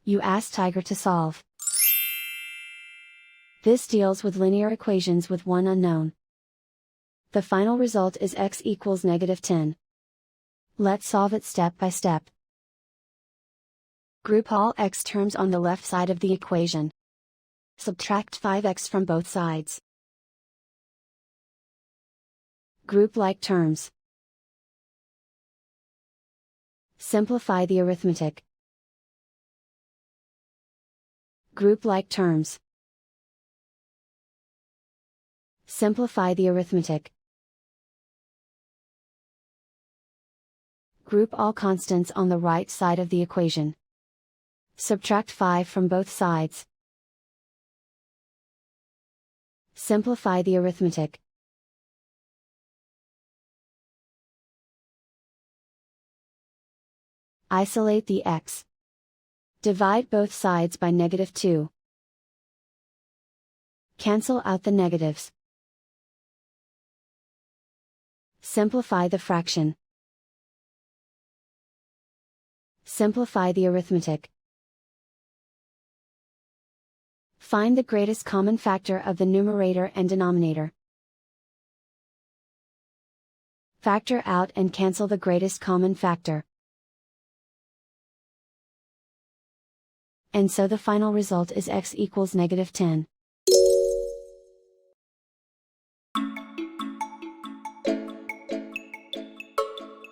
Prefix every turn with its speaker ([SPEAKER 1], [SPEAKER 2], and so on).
[SPEAKER 1] You ask Tiger to solve. This deals with linear equations with one unknown. The final result is x equals -10. Let's solve it step by step. Group all x terms on the left side of the equation. Subtract 5x from both sides. Group like terms. Simplify the arithmetic. Group like terms. Simplify the arithmetic. Group all constants on the right side of the equation. Subtract 5 from both sides. Simplify the arithmetic. Isolate the x. Divide both sides by -2. Cancel out the negatives. Simplify the fraction. Simplify the arithmetic. Find the greatest common factor of the numerator and denominator. Factor out and cancel the greatest common factor. And so the final result is x equals -10.